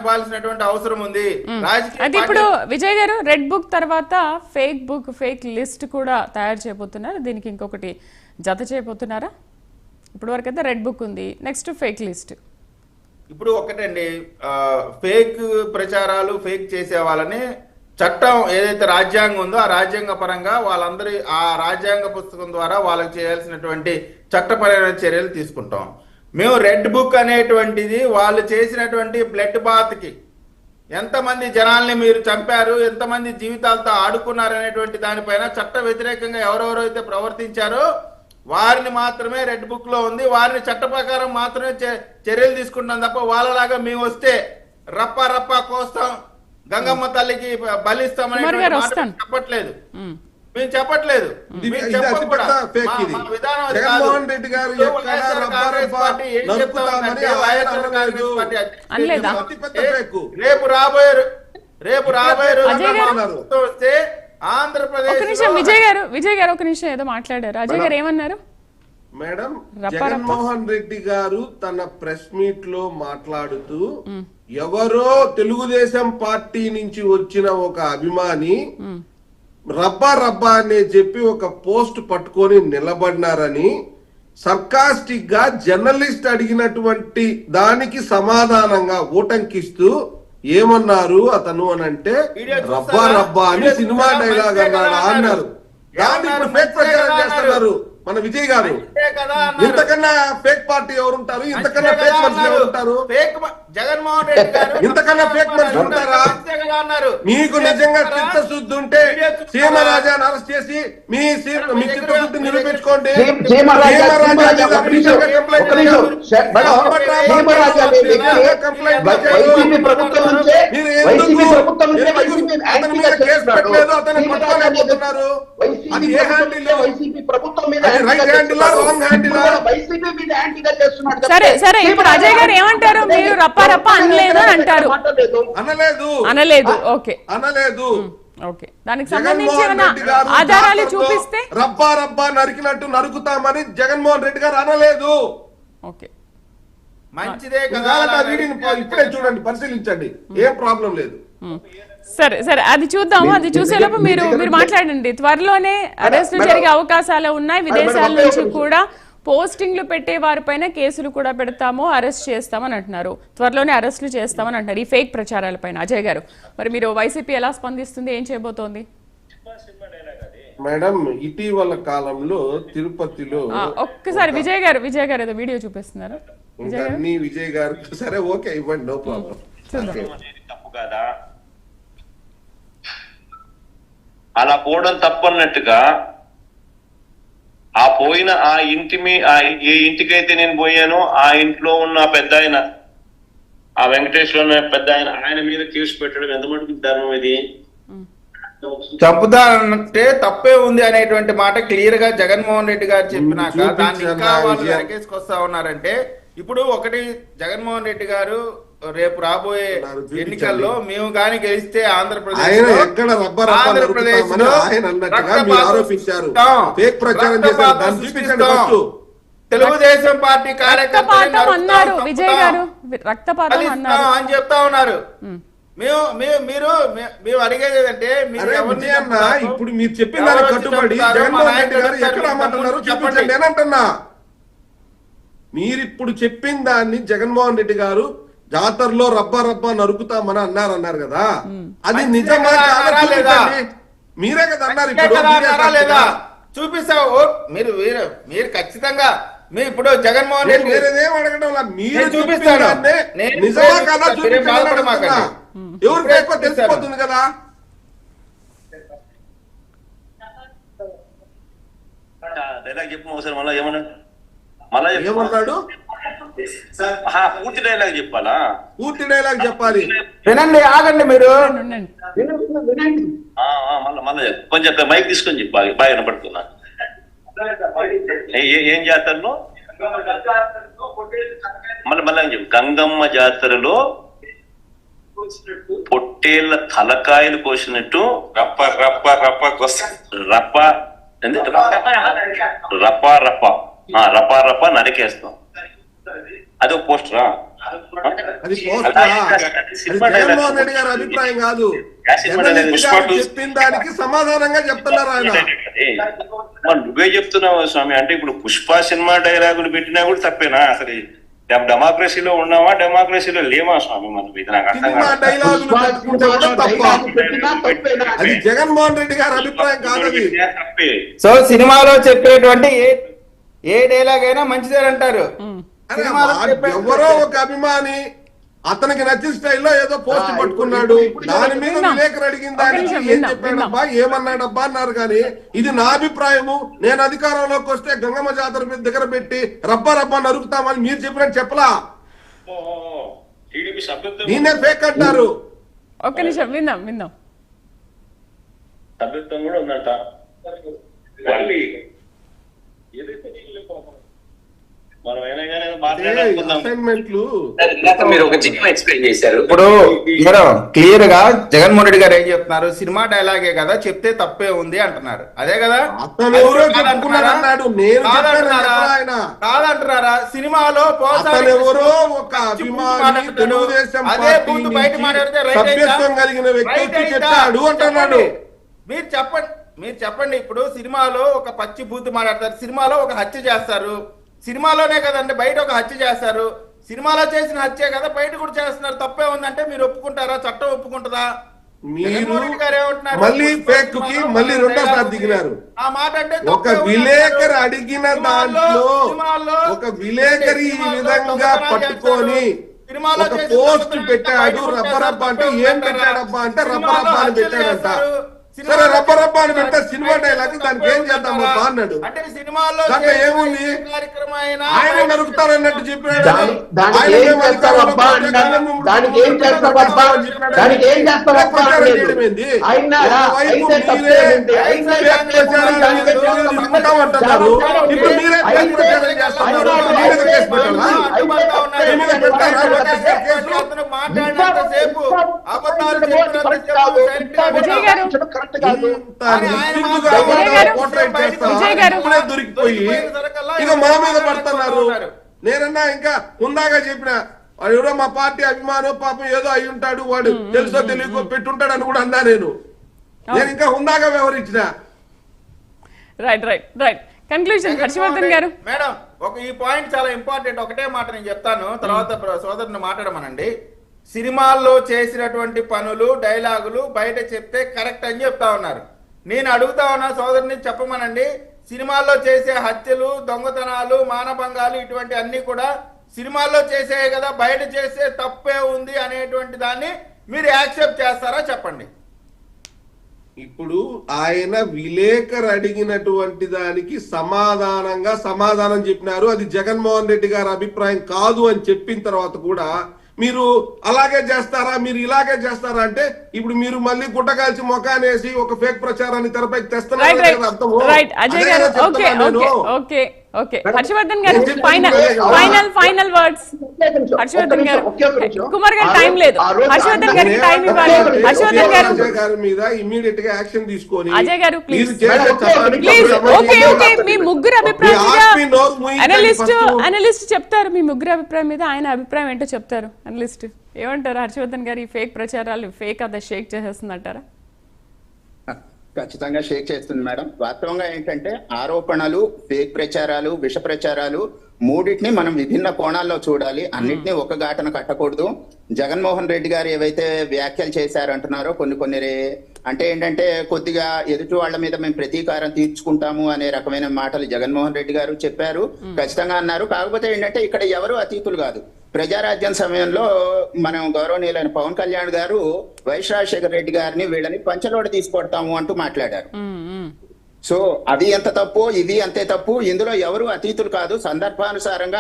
చెప్పాల్సినటువంటి అవసరం ఉంది. అయితే ఇప్పుడు విజయ్ గారు రెడ్ బుక్ తర్వాత ఫేక్ లిస్ట్ కూడా తయారు చేయబోతున్నారు. దీనికి ఇంకొకటి జత చేయబోతున్నారా? ఇప్పుడు వరకు అయితే రెడ్ బుక్ ఉంది, నెక్స్ట్ ఫేక్ లిస్ట్. ఇప్పుడు ఒకటండి, ఫేక్ ప్రచారాలు ఫేక్ చేసే వాళ్ళని చట్టం ఏదైతే రాజ్యాంగం ఉందో ఆ రాజ్యాంగ పరంగా వాళ్ళందరి ఆ రాజ్యాంగ పుస్తకం ద్వారా వాళ్ళకి చేయాల్సినటువంటి చట్టపరమైన చర్యలు తీసుకుంటాం. మేము రెడ్ బుక్ అనేటువంటిది వాళ్ళు చేసినటువంటి బ్లడ్ బాత్కి ఎంతమంది జనాల్ని మీరు చంపారు, ఎంతమంది జీవితాలతో ఆడుకున్నారు అనేటువంటి దానిపైన చట్ట వ్యతిరేకంగా ఎవరెవరైతే ప్రవర్తించారో వారిని మాత్రమే రెడ్ బుక్ లో ఉంది. వారిని చట్ట ప్రకారం మాత్రమే చర్యలు తీసుకుంటాం తప్ప వాళ్ళలాగా మేము వస్తే రప్ప రప్ప కోస్తాం, గంగమ్మ తల్లికి బలిస్తామని చెప్పట్లేదు. మేము చెప్పట్లేదు. రేపు రాబోయే వస్తే ఆంధ్రప్రదేశ్ విజయ్ గారు ఒక నిమిషం ఏదో మాట్లాడారు. అజయ్ గారు ఏమన్నారు? మేడం, జగన్మోహన్ రెడ్డి గారు తన ప్రెస్ మీట్ లో మాట్లాడుతూ ఎవరో తెలుగుదేశం పార్టీ నుంచి వచ్చిన ఒక అభిమాని రబ్బా అనే చెప్పి ఒక పోస్ట్ పట్టుకొని నిలబడినారని సర్కాస్టిక్ గా జర్నలిస్ట్ అడిగినటువంటి దానికి సమాధానంగా ఊటంకిస్తూ ఏమన్నారు అతను అని అంటే రబ్బా అని సినిమా డైలాగ్ అన్నారు. దాన్ని ఇప్పుడు ఫేక్ ప్రచారం చేస్తున్నారు మన విజయ్ గారు. ఇంతకన్నా ఫేక్ పార్టీ ఎవరుంటారు? ఇంతకన్నా ఫేక్ మనుషులు ఎవరుంటారు? జగన్మోహన్ రెడ్డి గారు ఇంతకన్నా ఫేక్ మనుషులు ఉంటారా? మీకు నిజంగా చిత్తశుద్ధి ఉంటే సీమరాజాను అరెస్ట్ చేసి మీ చిత్తశుద్ధి నిరూపించుకోండి. అది ఏ handle? Right handle wrong handle? సరే ఇప్పుడు అజయ్ గారు ఏమంటారు? మీరు రప్ప అనలేదు అని అంటారు. అనలేదు. ఓకే, దానికి సంబంధించి ఆధారాలు చూపిస్తే రబ్బా నరికినట్టు నరుకుతామని జగన్మోహన్ రెడ్డి గారు అనలేదు. ఓకే, మంచిదే కదా. ఇప్పుడే చూడండి, పరిశీలించండి, ఏం ప్రాబ్లం లేదు. సరే అది చూద్దాము. అది చూసేలోపు మీరు మాట్లాడండి. త్వరలోనే అరెస్టులు జరిగే అవకాశాలు ఉన్నాయి. విదేశాల నుంచి కూడా పోస్టింగ్లు పెట్టే వారిపైన కేసులు కూడా పెడతాము, అరెస్ట్ చేస్తామని అంటున్నారు. త్వరలోనే అరెస్టులు చేస్తామని అంటున్నారు ఈ ఫేక్ ప్రచారాలపైన. అజయ్ గారు, మరి మీరు వైసీపీ ఎలా స్పందిస్తుంది? ఏం చేయబోతోంది? మేడం, ఇటీవల కాలంలో తిరుపతిలో ఒక్కసారి విజయ్ గారు ఏదో వీడియో చూపిస్తున్నారు. విజయ్ గారు సరే ఓకే, ఇవ్వండి, నో ప్రాబ్లం. తప్పు కదా, అలా పోవడం తప్పన్నట్టుగా ఆ పోయిన ఆ ఏ ఇంటికైతే నేను పోయానో ఆ ఇంట్లో ఉన్న పెద్ద ఆయన, ఆ వెంకటేశ్వర పెద్ద ఆయన మీద కేసు పెట్టడం ఎంత మటుకు ధర్మం? ఇది చంపుతానంటే తప్పే ఉంది అనేటువంటి మాట క్లియర్ గా జగన్మోహన్ రెడ్డి గారు చెప్పినాక దాన్ని ఇంకా వాళ్ళు వెనకేసుకొస్తా ఉన్నారంటే, ఇప్పుడు ఒకటి జగన్మోహన్ రెడ్డి గారు రేపు రాబోయే ఎన్నికల్లో మేము గాని గెలిస్తే ఆంధ్రప్రదేశ్ తెలుగుదేశం పార్టీ కార్యకర్తలు అని చెప్తా ఉన్నారు. మేము అడిగేది ఏంటంటే, ఇప్పుడు మీరు చెప్పిన దానికి కట్టుబడి జగన్మోహన్ రెడ్డి గారు ఎక్కడ అమ్మంటున్నారు చూపించండి నేనంటున్నా. మీరిప్పుడు చెప్పిన దాన్ని జగన్మోహన్ రెడ్డి గారు జాతరలో రబ్బా నరుకుతామని అన్నారు కదా, అది నిజమా కాదా? మీరే కదా అన్నారు. ఇప్పుడు చూపిస్తావు మీరు ఖచ్చితంగా. మీ ఇప్పుడు జగన్మోహన్ రెడ్డి మీరేం అడగడం, మీరు చూపిస్తాడు నిజమా కాదా చూపించాలి. ఎవరికి ఎక్కువ తెలిసిపోతుంది కదా. డైలాగ్ చెప్పు ఒకసారి, మళ్ళా ఏమన్నాడు? పూర్తి డైలాగ్ చెప్పాలా? పూర్తి డైలాగ్ చెప్పాలి. వినండి, ఆగండి మీరు. మళ్ళా కొంచెం మైక్ తీసుకొని చెప్పాలి, బాగా వినపడుతున్నా. ఏం జాతరలో మళ్ళీ చెప్పు. గంగమ్మ జాతరలో పొట్టేళ్ల తలకాయలు కోసినట్టు రప్ప నరికేస్తాం. అదొక పోస్టరా? అది పోస్టా? అది జగన్మోహన్ రెడ్డి గారి అభిప్రాయం కాదు. జర్నలిస్ట్ గారు చెప్పిన దానికి సమాధానంగా చెప్తున్నారు ఆయన. నువ్వే చెప్తున్నావు స్వామి. అంటే ఇప్పుడు పుష్ప సినిమా డైలాగులు పెట్టినా కూడా తప్పేనా? అసలు డెమోక్రసీలో ఉన్నామా, డెమోక్రసీలో లేమా స్వామి? మనం ఇది నాకు అర్థం సినిమా కాదు. డైలాగులు పెట్టుకుంటే కూడా తప్ప. అది జగన్మోహన్ రెడ్డి గారి అభిప్రాయం కాదు. అది తప్పే. సో సినిమాలో చెప్పేటువంటి ఏ డైలాగ్ అయినా మంచిదేనంటారు. అరే ఎవరో ఒక అభిమాని అతనికి నచ్చిన స్టైల్లో ఏదో పోస్ట్ పట్టుకున్నాడు, దాని మీద విలేకరు అడిగిన దానికి ఏం చెప్పాడబ్బా, ఏమన్నాడబ్బా అన్నారు. కానీ ఇది నా అభిప్రాయము, నేను అధికారంలోకి వస్తే గంగమ్మ జాతర మీద దగ్గర పెట్టి రబ్బా రబ్బా నరుకుతామని మీరు చెప్పినట్టు చెప్పలా. నేనే ఫేక్ అంటారు. ఒక్క నిమిషం విందాం. సభ్యత్వం కూడా ఉందంట. అసైన్మెంట్లు మీరు ఒక జిమ్ ఎక్స్ప్లెయిన్ చేశారు. ఇప్పుడు మేడం క్లియర్ గా జగన్మోహన్ రెడ్డి గారు ఏం చెప్తున్నారు, సినిమా డైలాగే కదా చెప్తే తప్పే ఉంది అంటున్నారు. అదే కదా అతను ఎవరో చెప్పుకున్నాడు అన్నాడు, నేను కాదంటున్నారా? సినిమాలో ఎవరో ఒక అభిమాని తెలుగుదేశం సభ్యత్వం కలిగిన వ్యక్తి చెప్పాడు అంటున్నాడు. మీరు చెప్పండి. ఇప్పుడు సినిమాలో ఒక పచ్చి బూతు మాట్లాడతారు, సినిమాలో ఒక హత్య చేస్తారు. సినిమాలోనే కదండి, బయట ఒక హత్య చేస్తారు. సినిమాలో చేసిన హత్యే కదా బయట కూడా చేస్తున్నారు. తప్పే ఉందంటే మీరు ఒప్పుకుంటారా? చట్టం ఒప్పుకుంటుందా? మీరు మళ్ళీ ఫేక్ కి మళ్ళీ రెండోసారి దిగినారు. ఆ మాట అంటే ఒక విలేకరు అడిగిన దాంట్లో ఒక విలేకరి ఈ విధంగా పట్టుకొని ఒక పోస్ట్ పెట్టాడు, రబ్బరబ్బా అంటే ఏం పెట్టాడబ్బా అంటే రబ్బరబ్బా అని పెట్టాడంట. సరే రబ్బరబ్బా అని పెట్టా సినిమా డైలాగ్, దానికి ఏం చేద్దామబ్బా అన్నాడు. దాంట్లో ఏముంది? ఆయన నరుకుతారన్నట్టు చెప్పాడు. అంటున్నారు. ఇప్పుడు మీరే ప్రచారం చేస్తున్నారు. దొరికిపోయి ఇక మా మీద పడుతున్నారు. నేనన్నా ఇంకా ఉందాగా చెప్పిన వాడు ఎవడో మా పార్టీ అభిమానం పాపం ఏదో అయి ఉంటాడు, వాడు తెలుసో తెలియకో పెట్టుంటాడు అని కూడా అన్నా. నేను ఇంకా ఉందాగా వ్యవహరించిన. రైట్ కన్క్లూజన్ హర్షవర్ధన్ గారు. మేడం ఈ పాయింట్ చాలా ఇంపార్టెంట్. ఒకటే మాట నేను చెప్తాను, తర్వాత సోదరుని మాట్లాడమనండి. సినిమాల్లో చేసినటువంటి పనులు డైలాగులు బయట చెప్తే కరెక్ట్ అని చెప్తా ఉన్నారు. నేను అడుగుతా ఉన్నా సోదరుని చెప్పమనండి. సినిమాల్లో చేసే హత్యలు, దొంగతనాలు, మానభంగాలు ఇటువంటి అన్ని కూడా సినిమాల్లో చేసే కదా, బయట చేసే తప్పే ఉంది అనేటువంటి దాన్ని మీరు యాక్సెప్ట్ చేస్తారా చెప్పండి. ఇప్పుడు ఆయన విలేకరు అడిగినటువంటి దానికి సమాధానం చెప్పినారు. అది జగన్మోహన్ రెడ్డి గారి అభిప్రాయం కాదు అని చెప్పిన తర్వాత కూడా మీరు అలాగే చేస్తారా, మీరు ఇలాగే చేస్తారా అంటే ఇప్పుడు మీరు మళ్ళీ గుట్టకాల్చి మొఖానేసి ఒక ఫేక్ ప్రచారాన్ని తెరపైకి తెస్తున్నారు. హర్షవర్ధన్ గారు ఫైనల్ వర్డ్స్. హర్షవర్ధన్ గారు, కుమార్ గారు టైం లేదు, హర్షవర్ధన్ గారికి టైం ఇవ్వాలి. హర్షవర్ధన్ గారు మీద ఇమ్మీడియట్ గా యాక్షన్ తీసుకొని అజయ్ గారు ప్లీజ్ మీ ముగ్గురు అభిప్రాయం అనలిస్ట్ చెప్తారు. మీ ముగ్గురు అభిప్రాయం మీద ఆయన అభిప్రాయం ఏంటో చెప్తారు అనలిస్ట్. ఏమంటారు హర్షవర్ధన్ గారు? ఈ ఫేక్ ప్రచారాలు ఫేక్ అదే షేక్ చేసేస్తుందంటారా? ఖచ్చితంగా షేక్ చేస్తుంది మేడం. వాస్తవంగా ఏంటంటే ఆరోపణలు, ఫేక్ ప్రచారాలు, విష ప్రచారాలు మూడింటిని మనం విభిన్న కోణాల్లో చూడాలి. అన్నిటినీ ఒక ఘాటన కట్టకూడదు. జగన్మోహన్ రెడ్డి గారు ఏవైతే వ్యాఖ్యలు చేశారంటున్నారో కొన్ని అంటే ఏంటంటే కొద్దిగా ఎదుటి వాళ్ళ మీద మేము ప్రతీకారం తీర్చుకుంటాము అనే రకమైన మాటలు జగన్మోహన్ రెడ్డి గారు చెప్పారు, ఖచ్చితంగా అన్నారు. కాకపోతే ఏంటంటే ఇక్కడ ఎవరు అతీతులు కాదు. ప్రజారాజ్యం సమయంలో మనం గౌరవనీయులైన పవన్ కళ్యాణ్ గారు వైఎస్ రాజశేఖర రెడ్డి గారిని వీళ్ళని పంచలోడ తీసుకొడతాము అంటూ మాట్లాడారు. సో అది ఎంత తప్పు, ఇది అంతే తప్పు. ఇందులో ఎవరు అతీతులు కాదు. సందర్భానుసారంగా